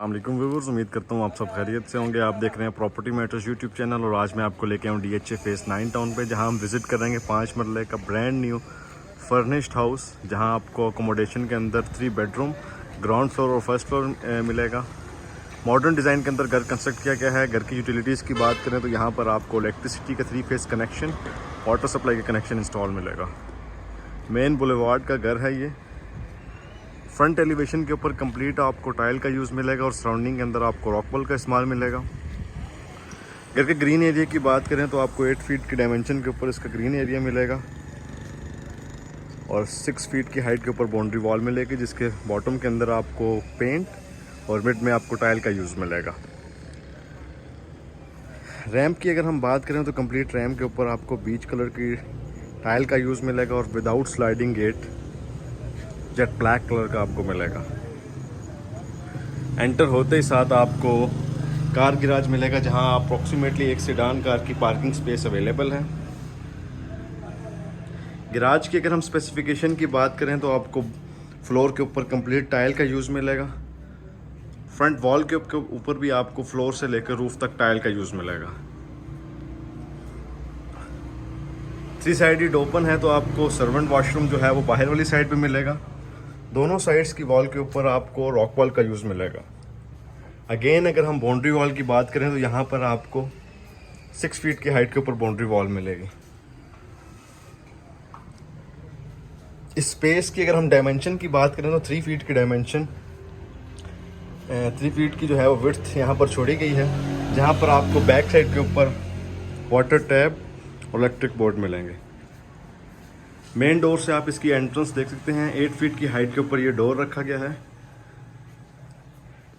अस्सलामुअलैकुम व्यूअर्स, उम्मीद करता हूँ आप सब खैरियत से होंगे। आप देख रहे हैं प्रॉपर्टी मैटर्स यूट्यूब चैनल और आज मैं आपको लेके आऊँ DHA फेस 9 टाउन पे, जहाँ हम विज़िट करेंगे 5 मरले का ब्रांड न्यू फर्निश्ड हाउस, जहाँ आपको अकोमोडेशन के अंदर 3 बेडरूम, ग्राउंड फ्लोर और फर्स्ट फ्लोर मिलेगा। मॉडर्न डिज़ाइन के अंदर घर कंस्ट्रक्ट किया गया है। घर की यूटिलिटीज़ की बात करें तो यहाँ पर आपको इलेक्ट्रिसिटी का 3 फेस कनेक्शन, वाटर सप्लाई का कनेक्शन इंस्टॉल मिलेगा। मेन बुलेवार्ड का घर है ये। फ्रंट एलिवेशन के ऊपर कंप्लीट आपको टाइल का यूज़ मिलेगा और सराउंडिंग के अंदर आपको रॉकवॉल का इस्तेमाल मिलेगा। घर के ग्रीन एरिया की बात करें तो आपको 8 फीट की डायमेंशन के ऊपर इसका ग्रीन एरिया मिलेगा और 6 फीट की हाइट के ऊपर बाउंड्री वॉल मिलेगी, जिसके बॉटम के अंदर आपको पेंट और मिड में आपको टाइल का यूज़ मिलेगा। रैम्प की अगर हम बात करें तो कंप्लीट रैम्प के ऊपर आपको बीच कलर की टाइल का यूज़ मिलेगा और without sliding gate jet black colour का आपको मिलेगा। एंटर होते ही साथ आपको कार गैराज मिलेगा, जहां अप्रॉक्सीमेटली एक सेडान कार की पार्किंग स्पेस अवेलेबल है। गैराज की अगर हम स्पेसिफिकेशन की बात करें तो आपको फ्लोर के ऊपर कंप्लीट टाइल का यूज़ मिलेगा। फ्रंट वॉल के ऊपर भी आपको फ्लोर से लेकर रूफ तक टाइल का यूज़ मिलेगा। 3 साइडेड ओपन है तो आपको सर्वेंट वॉशरूम जो है वो बाहर वाली साइड पे मिलेगा। दोनों साइड्स की वॉल के ऊपर आपको रॉक वॉल का यूज़ मिलेगा। अगेन अगर हम बाउंड्री वॉल की बात करें तो यहाँ पर आपको 6 फीट की हाइट के ऊपर बाउंड्री वॉल मिलेगी। इस स्पेस की अगर हम डायमेंशन की बात करें तो 3 फीट की डायमेंशन 3 फीट की जो है वो विड्थ यहाँ पर छोड़ी गई है, जहाँ पर आपको बैक साइड के ऊपर वाटर टैप और इलेक्ट्रिक बोर्ड मिलेंगे। मेन डोर से आप इसकी एंट्रेंस देख सकते हैं। 8 फीट की हाइट के ऊपर ये डोर रखा गया है।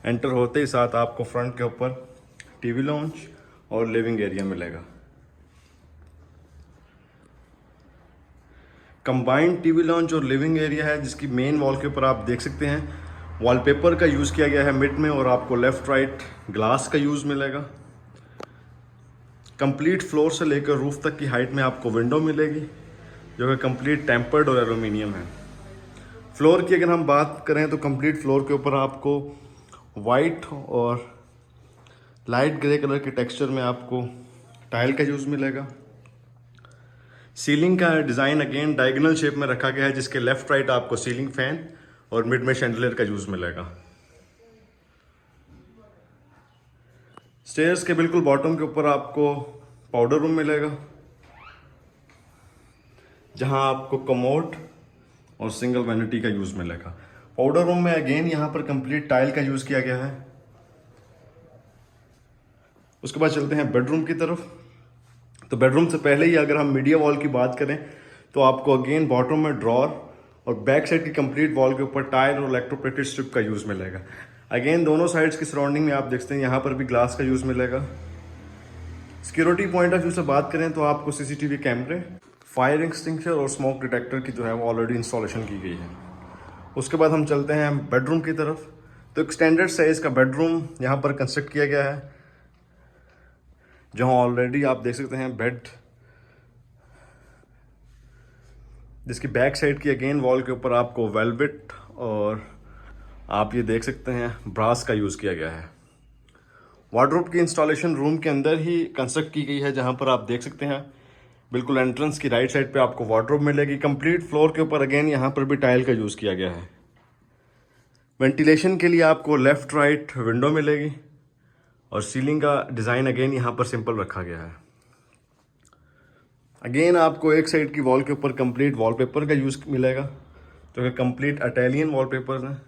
एंटर होते ही साथ आपको फ्रंट के ऊपर टीवी लॉन्च और लिविंग एरिया मिलेगा। कंबाइंड टीवी लॉन्च और लिविंग एरिया है, जिसकी मेन वॉल के ऊपर आप देख सकते हैं वॉलपेपर का यूज़ किया गया है मिड में, और आपको लेफ्ट राइट ग्लास का यूज़ मिलेगा। कंप्लीट फ्लोर से लेकर रूफ तक की हाइट में आपको विंडो मिलेगी, जो कि कंप्लीट टेम्पर्ड और एल्यूमिनियम है। फ्लोर की अगर हम बात करें तो कंप्लीट फ्लोर के ऊपर आपको वाइट और लाइट ग्रे कलर के टेक्सचर में आपको टाइल का यूज़ मिलेगा। सीलिंग का डिज़ाइन अगेन डायगोनल शेप में रखा गया है, जिसके लेफ्ट राइट आपको सीलिंग फैन और मिड में शैंडलियर का यूज़ मिलेगा। स्टेयर्स के बिल्कुल बॉटम के ऊपर आपको पाउडर रूम मिलेगा, जहां आपको कमोड और सिंगल वैनिटी का यूज़ मिलेगा। पाउडर रूम में अगेन यहाँ पर कंप्लीट टाइल का यूज़ किया गया है। उसके बाद चलते हैं बेडरूम की तरफ। तो बेडरूम से पहले ही अगर हम मीडिया वॉल की बात करें तो आपको अगेन बॉटम में ड्रॉर और बैक साइड की कंप्लीट वॉल के ऊपर टाइल और इलेक्ट्रोप्लेटेड स्ट्रिप का यूज़ मिलेगा। अगेन दोनों साइड्स की सराउंडिंग में आप देख सकते हैं यहाँ पर भी ग्लास का यूज़ मिलेगा। सिक्योरिटी पॉइंट ऑफ व्यू से बात करें तो आपको CCTV कैमरे, फायर एक्सटिंग्विशर और स्मोक डिटेक्टर की जो है वो ऑलरेडी इंस्टॉलेशन की गई है। उसके बाद हम चलते हैं बेडरूम की तरफ। तो एक स्टैंडर्ड साइज का बेडरूम यहाँ पर कंस्ट्रक्ट किया गया है, जहाँ ऑलरेडी आप देख सकते हैं बेड, जिसकी बैक साइड की अगेन वॉल के ऊपर आपको वेलवेट और आप ये देख सकते हैं ब्रास का यूज़ किया गया है। वार्डरोब की इंस्टॉलेशन रूम के अंदर ही कंस्ट्रक्ट की गई है, जहाँ पर आप देख सकते हैं बिल्कुल एंट्रेंस की राइट साइड पे आपको वार्डरोब मिलेगी। कंप्लीट फ्लोर के ऊपर अगेन यहाँ पर भी टाइल का यूज़ किया गया है। वेंटिलेशन के लिए आपको लेफ्ट राइट विंडो मिलेगी और सीलिंग का डिज़ाइन अगेन यहाँ पर सिंपल रखा गया है। अगेन आपको एक साइड की वॉल के ऊपर कंप्लीट वॉलपेपर का यूज़ मिलेगा, जो कि कंप्लीट इटालियन वॉलपेपर्स हैं।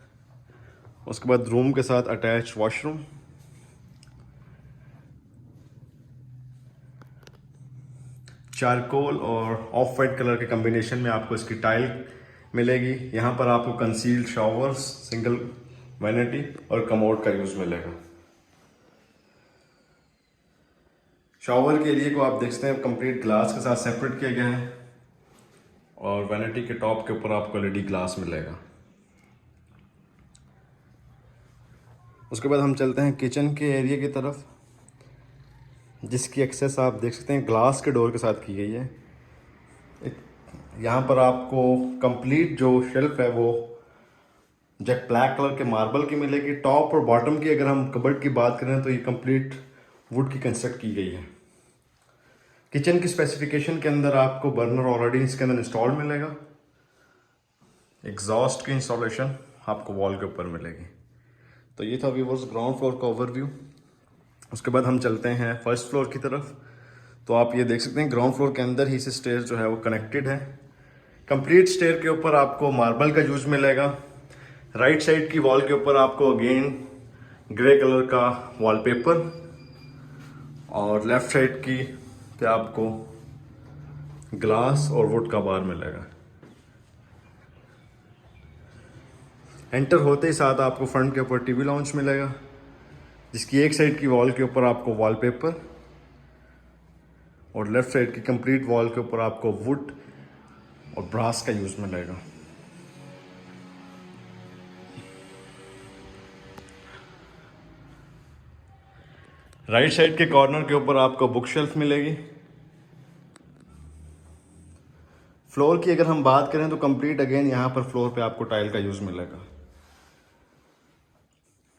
उसके बाद रूम के साथ अटैच वॉशरूम, चारकोल और ऑफ वाइट कलर के कॉम्बिनेशन में आपको इसकी टाइल मिलेगी। यहाँ पर आपको कंसील्ड शावर्स, सिंगल वैनिटी और कमोड का यूज़ मिलेगा। शावर के एरिया को आप देख सकते हैं कंप्लीट ग्लास के साथ सेपरेट किया गया है और वैनिटी के टॉप के ऊपर आपको LED ग्लास मिलेगा। उसके बाद हम चलते हैं किचन के एरिया की तरफ, जिसकी एक्सेस आप देख सकते हैं ग्लास के डोर के साथ की गई है। यहाँ पर आपको कंप्लीट जो शेल्फ है वो जेट ब्लैक कलर के मार्बल की मिलेगी। टॉप और बॉटम की अगर हम कबर्ड की बात करें तो ये कंप्लीट वुड की कंस्ट्रक्ट की गई है। किचन की स्पेसिफिकेशन के अंदर आपको बर्नर ऑलरेडी इसके अंदर इंस्टॉल मिलेगा। एग्जॉस्ट की इंस्टॉलेशन आपको वॉल के ऊपर मिलेगी। तो ये था व्यूअर्स ग्राउंड फ्लोर का ओवरव्यू। उसके बाद हम चलते हैं फर्स्ट फ्लोर की तरफ। तो आप ये देख सकते हैं ग्राउंड फ्लोर के अंदर ही से स्टेयर जो है वो कनेक्टेड है। कंप्लीट स्टेयर के ऊपर आपको मार्बल का यूज मिलेगा। राइट साइड की वॉल के ऊपर आपको अगेन ग्रे कलर का वॉलपेपर और लेफ्ट साइड की पे आपको ग्लास और वुड का बार मिलेगा। एंटर होते ही साथ आपको फ्रंट के ऊपर टीवी लाउंज मिलेगा, जिसकी एक साइड की वॉल के ऊपर आपको वॉलपेपर और लेफ्ट साइड की कंप्लीट वॉल के ऊपर आपको वुड और ब्रास का यूज मिलेगा। राइट साइड के कॉर्नर के ऊपर आपको बुक शेल्फ मिलेगी। फ्लोर की अगर हम बात करें तो कंप्लीट अगेन यहां पर फ्लोर पे आपको टाइल का यूज मिलेगा।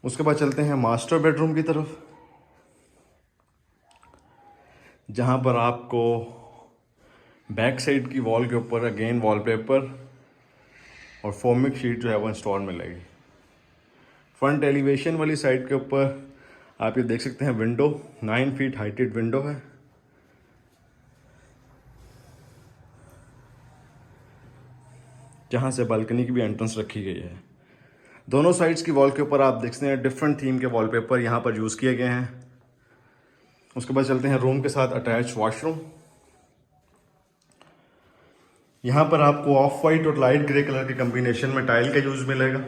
उसके बाद चलते हैं मास्टर बेडरूम की तरफ, जहां पर आपको बैक साइड की वॉल के ऊपर अगेन वॉलपेपर और फोमिक शीट जो है वो इंस्टॉल मिलेगी। फ्रंट एलिवेशन वाली साइड के ऊपर आप ये देख सकते हैं विंडो 9 फीट हाइटेड विंडो है। जहां से बालकनी की भी एंट्रेंस रखी गई है। दोनों साइड्स की वॉल के ऊपर आप देख सकते हैं डिफरेंट थीम के वॉलपेपर यहां पर यूज किए गए हैं। उसके बाद चलते हैं रूम के साथ अटैच वॉशरूम। यहां पर आपको ऑफ वाइट और लाइट ग्रे कलर के कॉम्बिनेशन में टाइल का यूज मिलेगा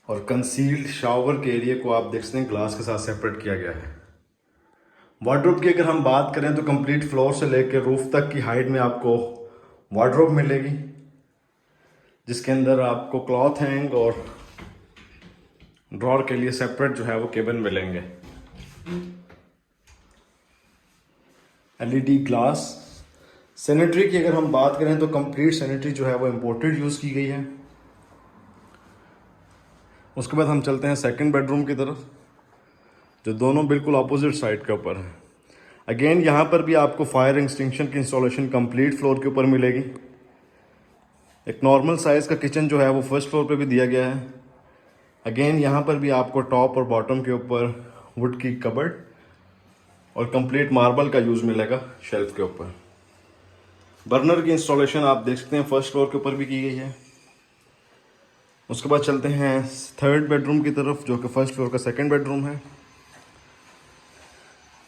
और कंसील्ड शावर के एरिया को आप देख सकते हैं ग्लास के साथ सेपरेट किया गया है। वार्डरोब की अगर हम बात करें तो कंप्लीट फ्लोर से लेकर रूफ तक की हाइट में आपको वार्डरोब मिलेगी, जिसके अंदर आपको क्लॉथ हैंग और ड्रॉर के लिए सेपरेट जो है वो केबिन मिलेंगे। LED glass. सैनिटरी की अगर हम बात करें तो कंप्लीट सैनिटरी जो है वो इंपोर्टेड यूज की गई है। उसके बाद हम चलते हैं सेकंड बेडरूम की तरफ, जो दोनों बिल्कुल अपोजिट साइड के ऊपर है। अगेन यहाँ पर भी आपको फायर एक्सटिंक्शन की इंस्टॉलेशन कंप्लीट फ्लोर के ऊपर मिलेगी। एक नॉर्मल साइज का किचन जो है वो फर्स्ट फ्लोर पे भी दिया गया है। अगेन यहाँ पर भी आपको टॉप और बॉटम के ऊपर वुड की कबर्ड और कंप्लीट मार्बल का यूज मिलेगा शेल्फ के ऊपर। बर्नर की इंस्टॉलेशन आप देख सकते हैं फर्स्ट फ्लोर के ऊपर भी की गई है। उसके बाद चलते हैं थर्ड बेडरूम की तरफ, जो कि फर्स्ट फ्लोर का सेकंड बेडरूम है।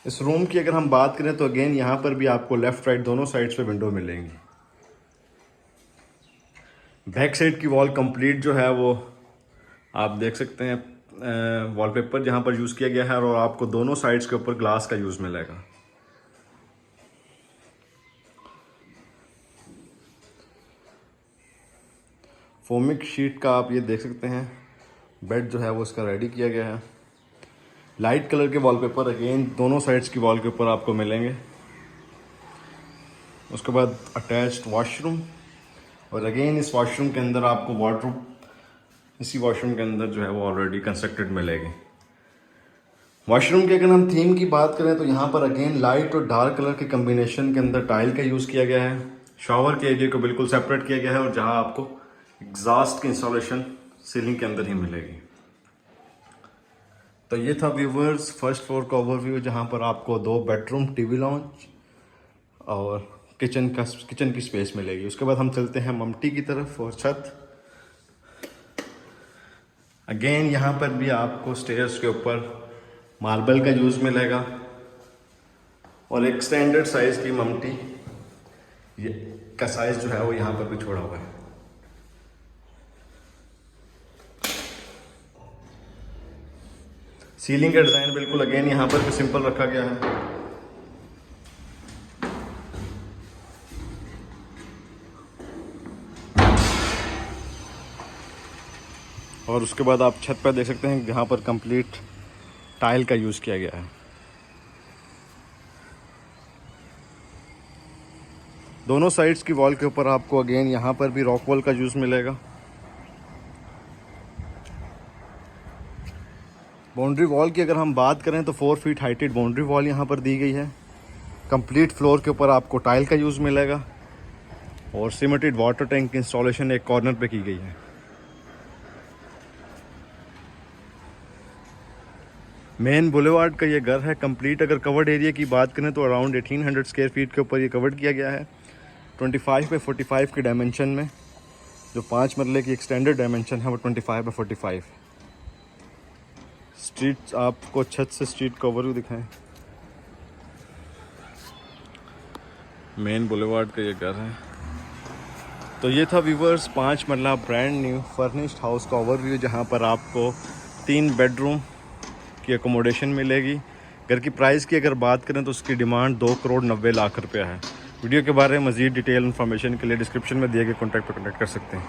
इस रूम की अगर हम बात करें तो अगेन यहाँ पर भी आपको लेफ्ट राइट दोनों साइड्स पे विंडो मिलेंगी। बैक साइड की वॉल कंप्लीट जो है वो आप देख सकते हैं वॉलपेपर जहाँ पर यूज़ किया गया है और आपको दोनों साइड्स के ऊपर ग्लास का यूज़ मिलेगा। फोमिक शीट का आप ये देख सकते हैं बेड जो है वो इसका रेडी किया गया है। लाइट कलर के वॉलपेपर अगेन दोनों साइड्स की वॉल के ऊपर आपको मिलेंगे। उसके बाद अटैच्ड वॉशरूम और अगेन इस वॉशरूम के अंदर आपको वार्डरोब इसी वॉशरूम के अंदर जो है वो ऑलरेडी कंस्ट्रक्टेड मिलेगी। वॉशरूम के अगर हम थीम की बात करें तो यहाँ पर अगेन लाइट और डार्क कलर के कम्बिनेशन के अंदर टाइल का यूज़ किया गया है। शावर के एरिया को बिल्कुल सेपरेट किया गया है और जहाँ आपको एग्जॉस्ट की इंस्टॉलेशन सीलिंग के अंदर ही मिलेगी। तो ये था व्यूवर्स फर्स्ट फ्लोर का ओवरव्यू, जहाँ पर आपको 2 बेडरूम, टीवी लॉन्च और किचन की स्पेस मिलेगी। उसके बाद हम चलते हैं ममटी की तरफ और छत। अगेन यहाँ पर भी आपको स्टेयर्स के ऊपर मार्बल का यूज़ मिलेगा और एक स्टैंडर्ड साइज की ममटी ये का साइज जो है वो यहाँ पर भी छोड़ा हुआ है। सीलिंग का डिज़ाइन बिल्कुल अगेन यहाँ पर भी सिंपल रखा गया है। और उसके बाद आप छत पर देख सकते हैं जहाँ पर कंप्लीट टाइल का यूज़ किया गया है। दोनों साइड्स की वॉल के ऊपर आपको अगेन यहाँ पर भी रॉक वॉल का यूज़ मिलेगा। बाउंड्री वॉल की अगर हम बात करें तो 4 फीट हाइटेड बाउंड्री वॉल यहाँ पर दी गई है। कंप्लीट फ्लोर के ऊपर आपको टाइल का यूज़ मिलेगा और सीमेंटेड वाटर टैंक की इंस्टॉलेशन एक कॉर्नर पे की गई है। मेन बुलेवार्ड का ये घर है। कंप्लीट अगर कवर्ड एरिया की बात करें तो अराउंड 1800 स्क्वायर फीट के ऊपर ये कवर्ड किया गया है। 25 बाई 45 की डायमेंशन में, जो 5 मरले की एक्सटेंडेड डायमेंशन है वो 25 बाई 45। स्ट्रीट आपको छत से स्ट्रीट का ओवरव्यू दिखाएं। मेन बुलेवार्ड का ये घर है। तो ये था व्यूवर्स 5 मरला ब्रांड न्यू फर्निश्ड हाउस का ओवरव्यू, जहाँ पर आपको 3 बेडरूम की अकोमोडेशन मिलेगी। घर की प्राइस की अगर बात करें तो उसकी डिमांड 2,90,00,000 रुपया है। वीडियो के बारे में मज़ीद डिटेल इन्फॉर्मेशन के लिए डिस्क्रिप्शन में दिए गए कॉन्टैक्ट पर कॉन्टैक्ट कर सकते हैं।